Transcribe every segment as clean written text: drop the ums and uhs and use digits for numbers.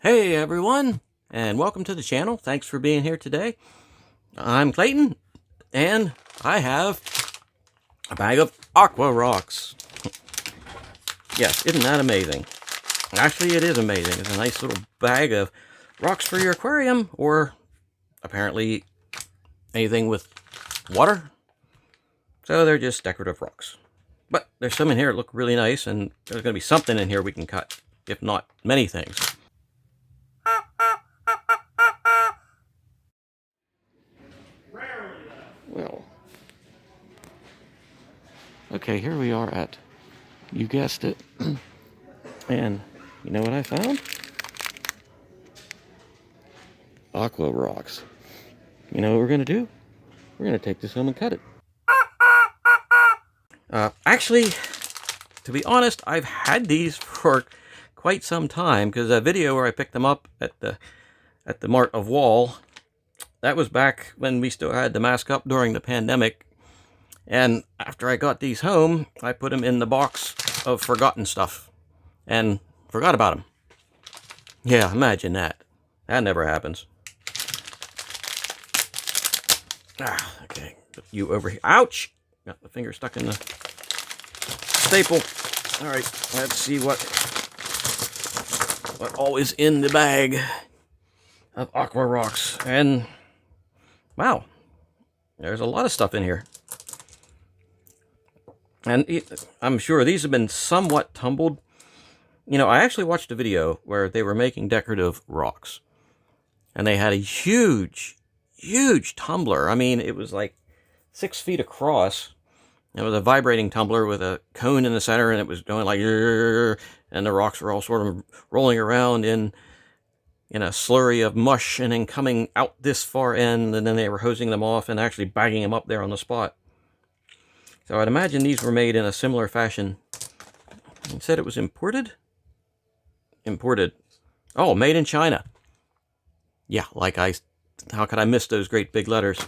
Hey everyone, and welcome to the channel. Thanks for being here today. I'm Clayton, and I have a bag of Aqua Rocks. Yes, isn't that amazing? Actually, it is amazing. It's a nice little bag of rocks for your aquarium, or apparently anything with water. So they're just decorative rocks. But there's some in here that look really nice, and there's going to be something in here we can cut, if not many things. Well, okay, here we are at, you guessed it, and you know what I found? Aqua Rocks. You know what we're going to do? We're going to take this home and cut it. Actually, to be honest, I've had these for quite some time, because a video where I picked them up at the Mart of Wall, that was back when we still had the mask up during the pandemic. And after I got these home, I put them in the box of forgotten stuff and forgot about them. Yeah, imagine that. That never happens. Okay. Put you over here. Ouch! Got the finger stuck in the staple. All right, let's see what all is in the bag of Aqua Rocks. And wow, there's a lot of stuff in here. And I'm sure these have been somewhat tumbled. You know, I actually watched a video where they were making decorative rocks. And they had a huge, huge tumbler. I mean, it was like 6 feet across. It was a vibrating tumbler with a cone in the center, and it was going like, and the rocks were all sort of rolling around in a slurry of mush, and then coming out this far end, and then they were hosing them off and actually bagging them up there on the spot. So I'd imagine these were made in a similar fashion. You said it was imported? Imported. Oh, made in China. Yeah, how could I miss those great big letters?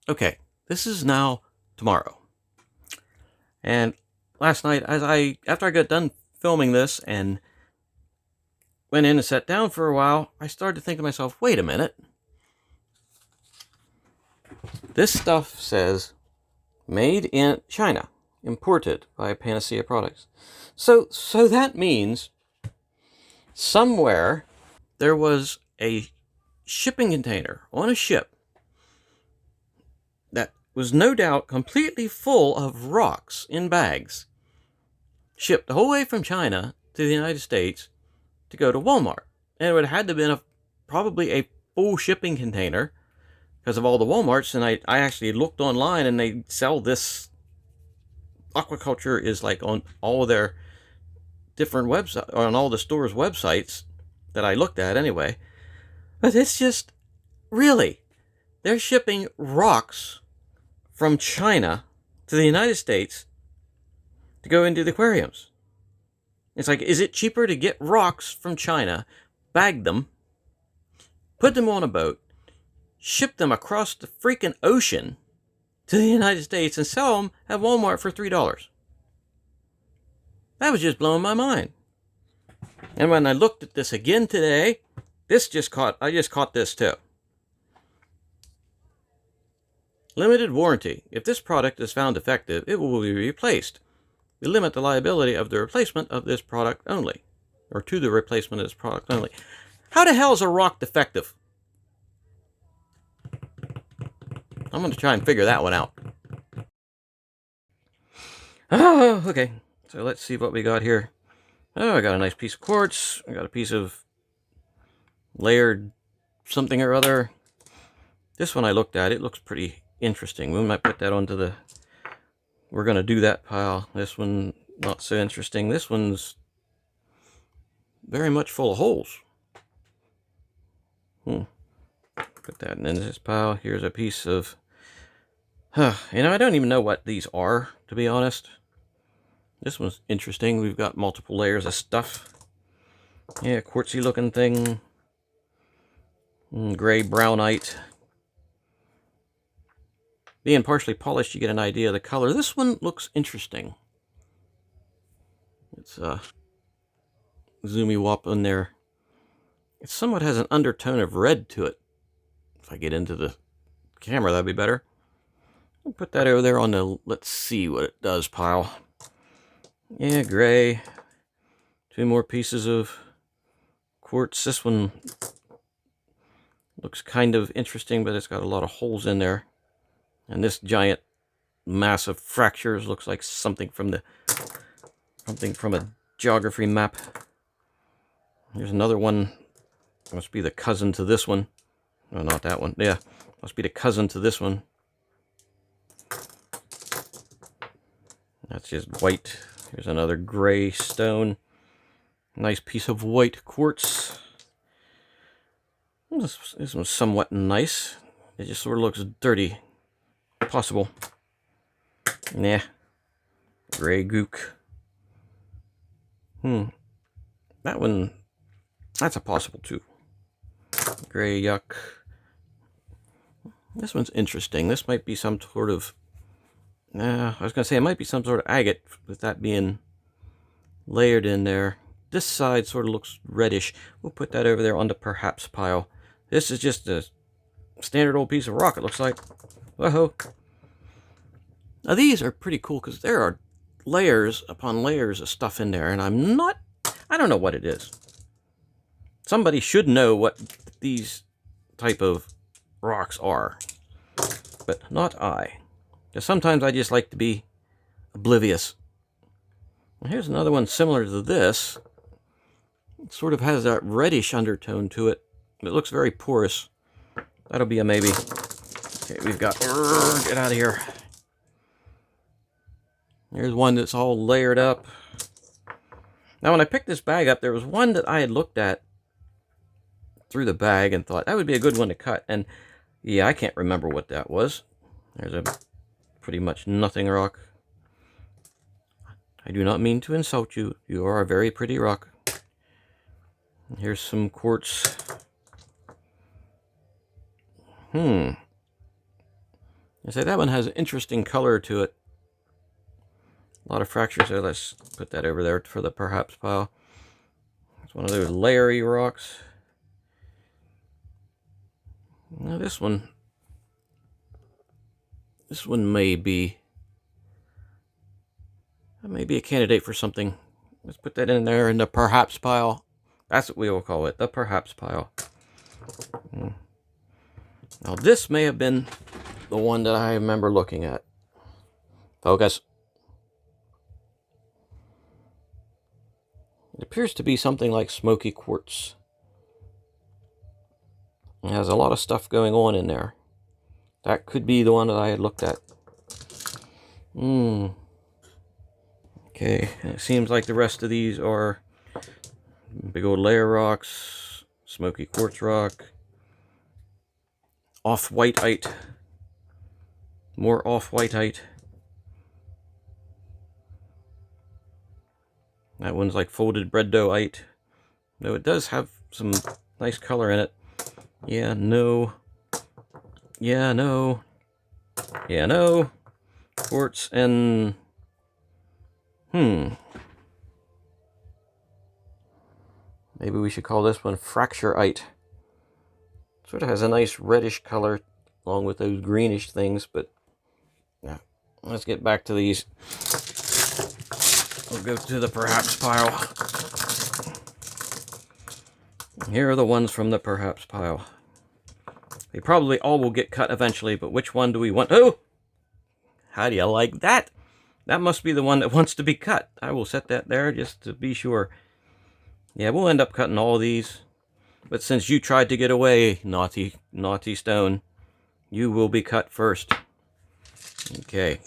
Okay, this is now tomorrow. And last night, after I got done filming this and went in and sat down for a while, I started to think to myself, wait a minute. This stuff says made in China, imported by Panacea Products. So that means somewhere there was a shipping container on a ship that was no doubt completely full of rocks in bags, shipped the whole way from China to the United States to go to Walmart. And it would have had to have been probably a full shipping container because of all the Walmarts. And I actually looked online, and they sell this. Aquaculture is like on all their different websites, on all the stores' websites that I looked at anyway. But it's just, really, they're shipping rocks from China to the United States to go into the aquariums. It's like, is it cheaper to get rocks from China, bag them, put them on a boat, ship them across the freaking ocean to the United States, and sell them at Walmart for $3? That was just blowing my mind. And when I looked at this again today, I just caught this too. Limited warranty. If this product is found defective, it will be replaced. We limit the liability of the replacement of this product only. Or to the replacement of this product only. How the hell is a rock defective? I'm going to try and figure that one out. Oh, okay. So let's see what we got here. Oh, I got a nice piece of quartz. I got a piece of layered something or other. This one I looked at, it looks pretty interesting. We might put that onto the, we're going to do that pile. This one, not so interesting. This one's very much full of holes. Put that in this pile. Here's a piece of, you know, I don't even know what these are, to be honest. This one's interesting. We've got multiple layers of stuff. Yeah, quartzy looking thing. Gray brownite. Being partially polished, you get an idea of the color. This one looks interesting. It's zoomy wop in there. It somewhat has an undertone of red to it. If I get into the camera, that'd be better. I'll put that over there on the let's see what it does pile. Yeah, gray. 2 more pieces of quartz. This one looks kind of interesting, but it's got a lot of holes in there. And this giant massive fractures looks like something from a geography map. Here's another one. Must be the cousin to this one. No, not that one. Yeah, must be the cousin to this one. That's just white. Here's another gray stone. Nice piece of white quartz. This one's somewhat nice. It just sort of looks dirty. Possible. Nah. Gray gook. That one, that's a possible too. Gray yuck. This one's interesting. This might be some sort of... I was going to say it might be some sort of agate, with that being layered in there. This side sort of looks reddish. We'll put that over there on the perhaps pile. This is just a standard old piece of rock, it looks like. Whoa. Now these are pretty cool because there are layers upon layers of stuff in there, and I don't know what it is. Somebody should know what these type of rocks are, but not I. Because sometimes I just like to be oblivious. And here's another one similar to this. It sort of has that reddish undertone to it. It looks very porous. That'll be a maybe. Okay, we've got... Get out of here. Here's one that's all layered up. Now, when I picked this bag up, there was one that I had looked at through the bag and thought that would be a good one to cut. And yeah, I can't remember what that was. There's a pretty much nothing rock. I do not mean to insult you. You are a very pretty rock. Here's some quartz. I say that one has an interesting color to it. A lot of fractures there. Let's put that over there for the perhaps pile. It's one of those layery rocks. Now this one may be a candidate for something. Let's put that in there in the perhaps pile. That's what we will call it, the perhaps pile. Now this may have been the one that I remember looking at. Focus. It appears to be something like smoky quartz. It has a lot of stuff going on in there. That could be the one that I had looked at. Okay, and it seems like the rest of these are big old layer rocks, smoky quartz rock, off-whiteite, more off-whiteite. That one's like folded bread dough-ite. Though it does have some nice color in it. Yeah, no. Yeah, no. Yeah, no. Quartz and... Maybe we should call this one fractureite. Sort of has a nice reddish color along with those greenish things, but yeah. Let's get back to these. We'll go to the perhaps pile. Here are the ones from the perhaps pile. They probably all will get cut eventually, but which one do we want? Oh! How do you like that? That must be the one that wants to be cut. I will set that there just to be sure. Yeah, we'll end up cutting all of these. But since you tried to get away, naughty stone, you will be cut first. Okay.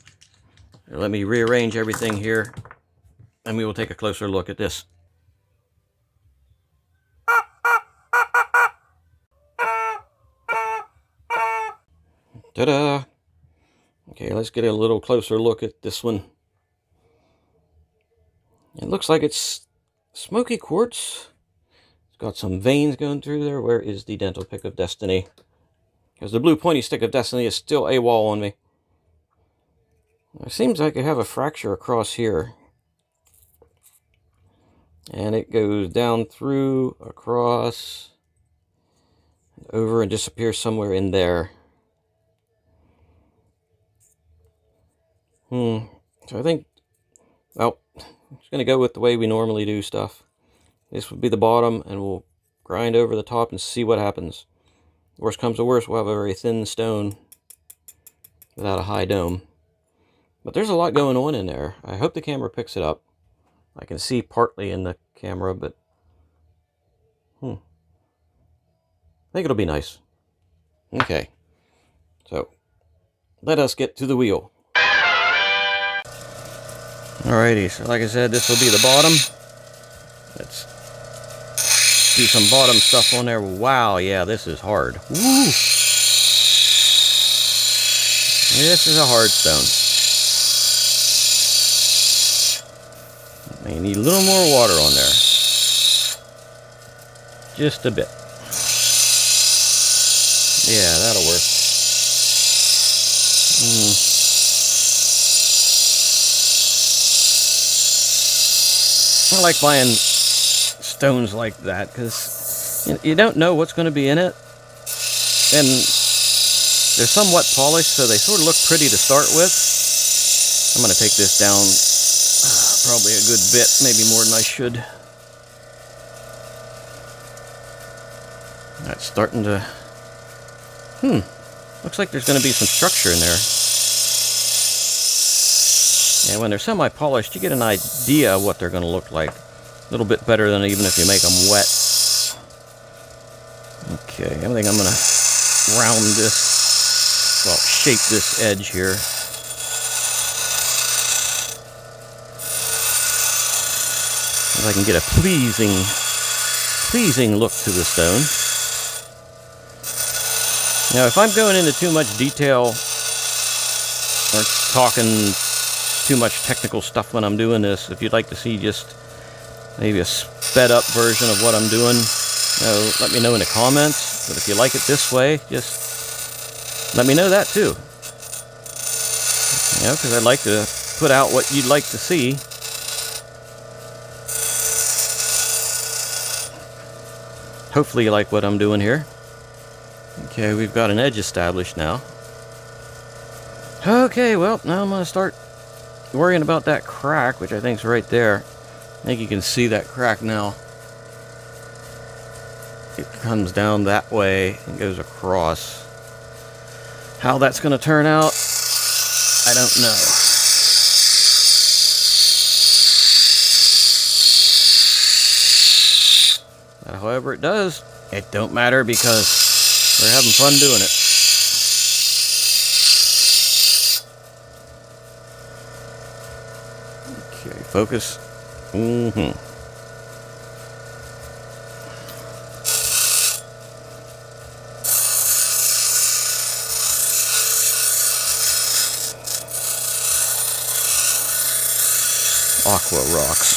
Let me rearrange everything here, and we will take a closer look at this. Ta-da! Okay, let's get a little closer look at this one. It looks like it's smoky quartz. It's got some veins going through there. Where is the dental pick of destiny? Because the blue pointy stick of destiny is still AWOL on me. It seems like I have a fracture across here. And it goes down through, across, over, and disappears somewhere in there. So I think, well, I'm just going to go with the way we normally do stuff. This would be the bottom, and we'll grind over the top and see what happens. Worst comes to worst, we'll have a very thin stone without a high dome. But there's a lot going on in there. I hope the camera picks it up. I can see partly in the camera, but I think it'll be nice. Okay, so let us get to the wheel. Alrighty, so like I said, this will be the bottom. Let's do some bottom stuff on there. Wow, yeah, this is hard. Woo! This is a hard stone. You need a little more water on there. Just a bit. Yeah, that'll work. I like buying stones like that because you don't know what's going to be in it, and they're somewhat polished, so they sort of look pretty to start with. I'm going to take this down probably a good bit, maybe more than I should. That's starting to... looks like there's going to be some structure in there. And when they're semi-polished, you get an idea of what they're going to look like. A little bit better than even if you make them wet. Okay, I think I'm going to round this, well, shape this edge here. If I can get a pleasing look to the stone. Now, if I'm going into too much detail or talking too much technical stuff when I'm doing this, if you'd like to see just maybe a sped up version of what I'm doing, let me know in the comments. But if you like it this way, just let me know that too. Because I'd like to put out what you'd like to see. Hopefully you like what I'm doing here. Okay, we've got an edge established now. Okay, well, now I'm going to start worrying about that crack, which I think is right there. I think you can see that crack now. It comes down that way and goes across. How that's going to turn out, I don't know. But however it does, it don't matter because we're having fun doing it. Okay, focus. Aqua Rocks.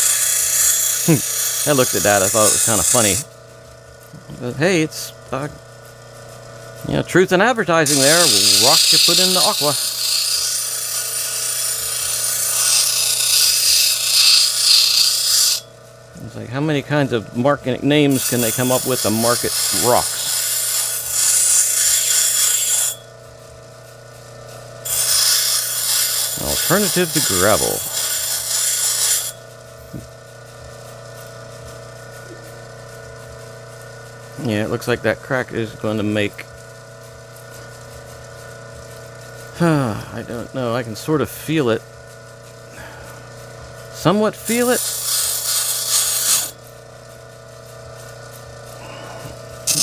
I looked at that, I thought it was kind of funny. But hey, it's, truth in advertising there. Rocks you put in the aqua. It's like, how many kinds of market names can they come up with to market rocks? An alternative to gravel. Yeah, it looks like that crack is going to make... I don't know, I can sort of feel it. Somewhat feel it.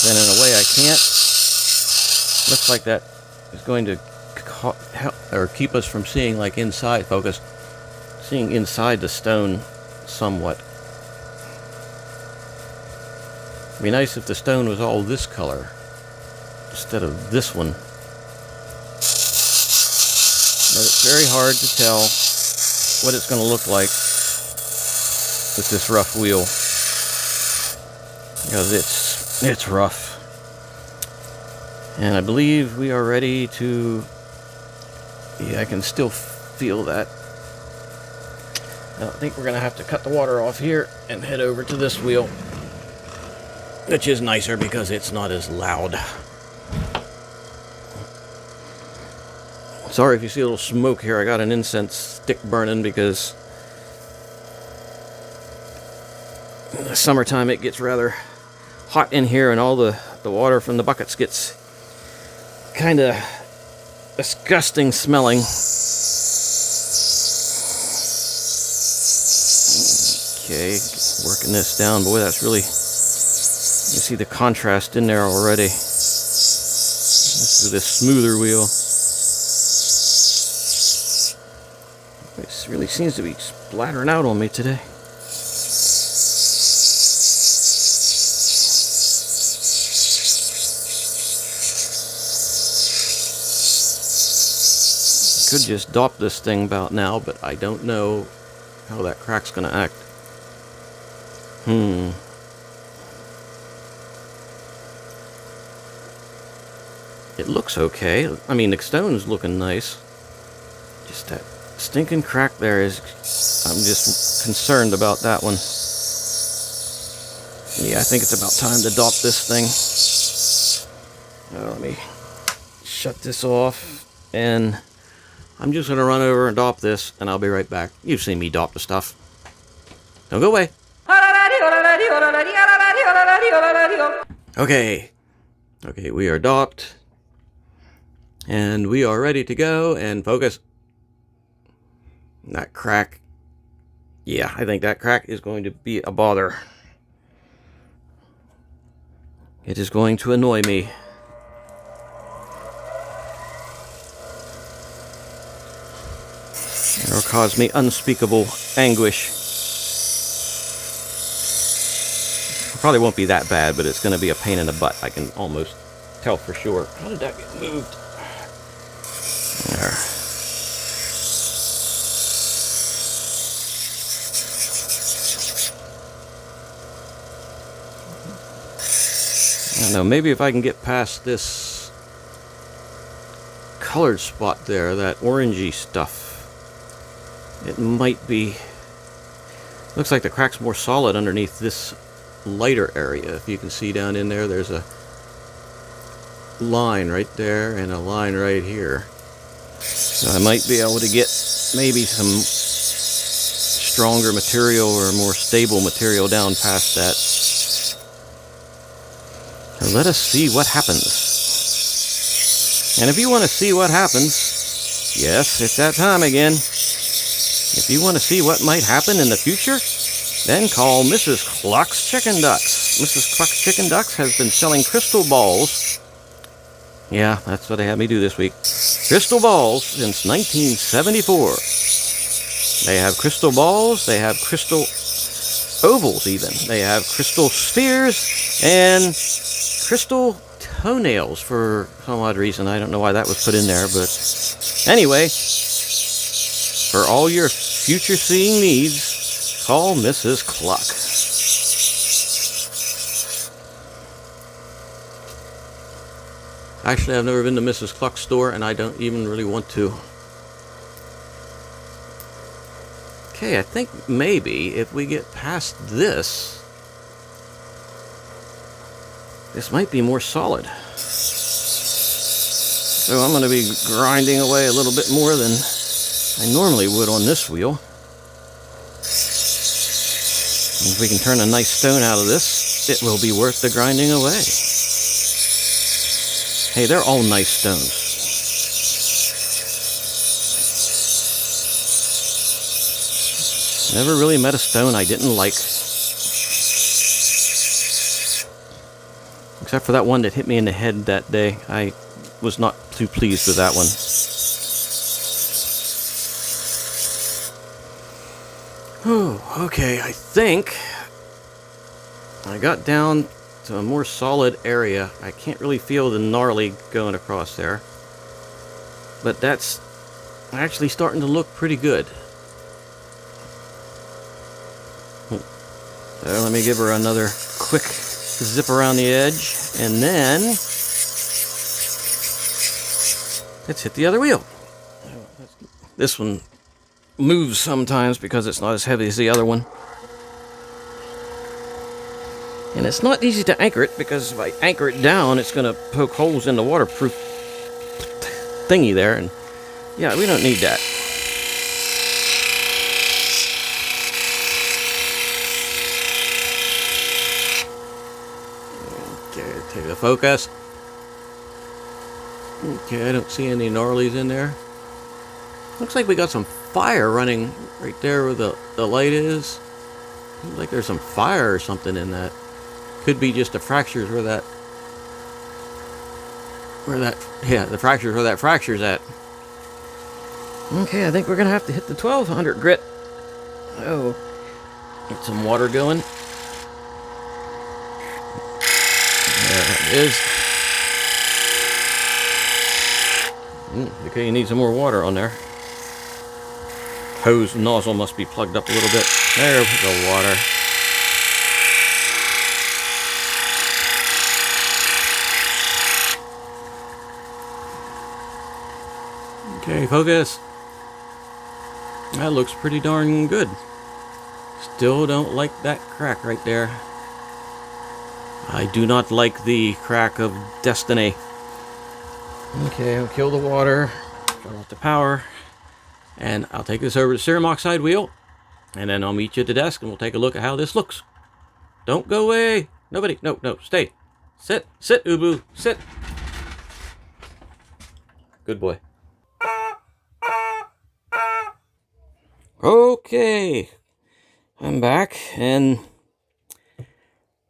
Then in a way I can't. Looks like that is going to help or keep us from seeing like inside, seeing inside the stone somewhat. It'd be nice if the stone was all this color instead of this one. But it's very hard to tell what it's going to look like with this rough wheel, because it's rough. And I believe we are ready to... Yeah, I can still feel that. Now, I think we're going to have to cut the water off here and head over to this wheel, which is nicer because it's not as loud. Sorry if you see a little smoke here. I got an incense stick burning because in the summertime it gets rather hot in here, and all the water from the buckets gets kind of disgusting smelling. Okay, working this down. Boy, that's really, you see the contrast in there already. Let's do this smoother wheel. This really seems to be splattering out on me today. Could just dop this thing about now, but I don't know how that crack's gonna act. It looks okay. I mean, the stone's looking nice. Just that stinking crack there is... I'm just concerned about that one. Yeah, I think it's about time to dop this thing. Let me shut this off, and I'm just going to run over and dop this, and I'll be right back. You've seen me dop the stuff. Don't go away. Okay, we are dopped, and we are ready to go, and focus. That crack, yeah, I think that crack is going to be a bother. It is going to annoy me. Or cause me unspeakable anguish. Probably won't be that bad, but it's going to be a pain in the butt. I can almost tell for sure. How did that get moved? There. I don't know, maybe if I can get past this colored spot there, that orangey stuff, it might be... Looks like the crack's more solid underneath this lighter area. If you can see down in there, there's a line right there and a line right here. So I might be able to get maybe some stronger material or more stable material down past that. So let us see what happens. And if you want to see what happens, yes, it's that time again. If you want to see what might happen in the future, then call Mrs. Cluck's Chicken Ducks. Mrs. Cluck's Chicken Ducks has been selling crystal balls. Yeah, that's what they had me do this week. Crystal balls since 1974. They have crystal balls, they have crystal ovals even. They have crystal spheres and crystal toenails for some odd reason. I don't know why that was put in there, but anyway, for all your future seeing needs, call Mrs. Cluck. Actually, I've never been to Mrs. Cluck's store, and I don't even really want to. Okay, I think maybe if we get past this, this might be more solid. So I'm going to be grinding away a little bit more than I normally would on this wheel. If we can turn a nice stone out of this, it will be worth the grinding away. Hey, they're all nice stones. Never really met a stone I didn't like. Except for that one that hit me in the head that day. I was not too pleased with that one. Oh, okay, I think I got down to a more solid area. I can't really feel the gnarly going across there. But that's actually starting to look pretty good. So let me give her another quick zip around the edge, and then let's hit the other wheel. This one moves sometimes because it's not as heavy as the other one. And it's not easy to anchor it because if I anchor it down, it's going to poke holes in the waterproof thingy there. And yeah, we don't need that. Okay, take the focus. Okay, I don't see any gnarlies in there. Looks like we got some fire running right there where the light is. Seems like there's some fire or something in that. Could be just the fractures where that the fractures where that fracture's at. Okay, I think we're gonna have to hit the 1200 grit. Oh, get some water going. There it is. Okay, you need some more water on there. Hose nozzle must be plugged up a little bit. There we go, water. Okay, focus. That looks pretty darn good. Still don't like that crack right there. I do not like the crack of destiny. Okay, I'll kill the water, shut off the power, and I'll take this over to cerium oxide wheel, and then I'll meet you at the desk and we'll take a look at how this looks. Don't go away. Nobody. No, stay. Sit, Ubu, sit. Good boy. Okay, I'm back, and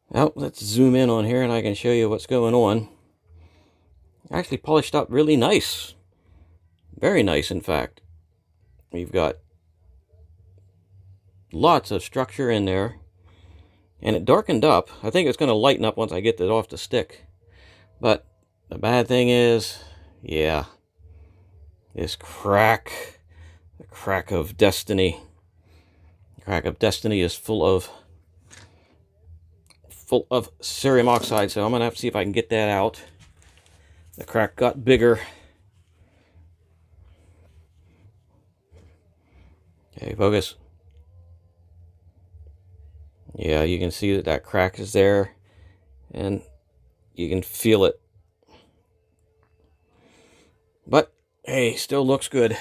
well, let's zoom in on here and I can show you what's going on. Actually polished up really nice. Very nice, in fact. We've got lots of structure in there, and it darkened up. I think it's going to lighten up once I get it off the stick. But the bad thing is, yeah, this crack. The crack of destiny. The crack of destiny is full of cerium oxide, so I'm gonna have to see if I can get that out. The crack got bigger. Okay, focus. Yeah, you can see that crack is there, and you can feel it. But hey, still looks good.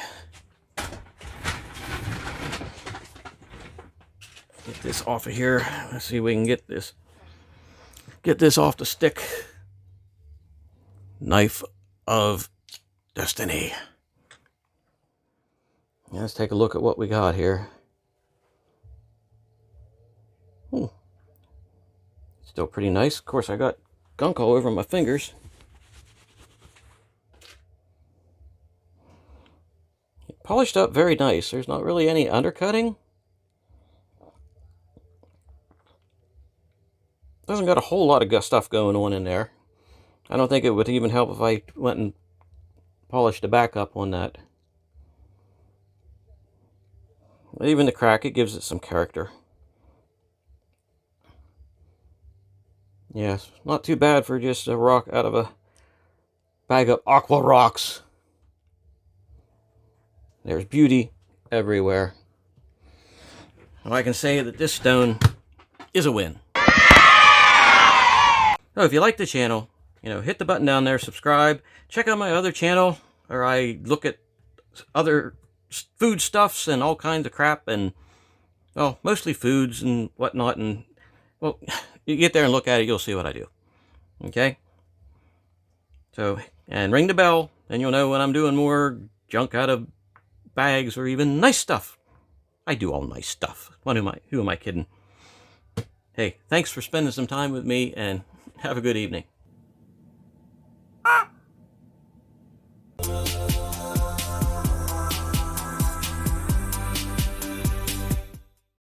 Get this off of here. Let's see if we can get this off the stick. Knife of destiny. Let's take a look at what we got here. Still pretty nice. Of course, I got gunk all over my fingers. Polished up very nice. There's not really any undercutting. Doesn't got a whole lot of stuff going on in there. I don't think it would even help if I went and polished the back up on that. But even the crack, it gives it some character. Yes, not too bad for just a rock out of a bag of Aqua Rocks. There's beauty everywhere. Well, I can say that this stone is a win. So if you like the channel, hit the button down there, subscribe. Check out my other channel where I look at other food stuffs and all kinds of crap, and well, mostly foods and whatnot. And well, you get there and look at it, you'll see what I do. Okay? So, and ring the bell, and you'll know when I'm doing more junk out of bags or even nice stuff. I do all nice stuff. Who am I kidding? Hey, thanks for spending some time with me, and have a good evening.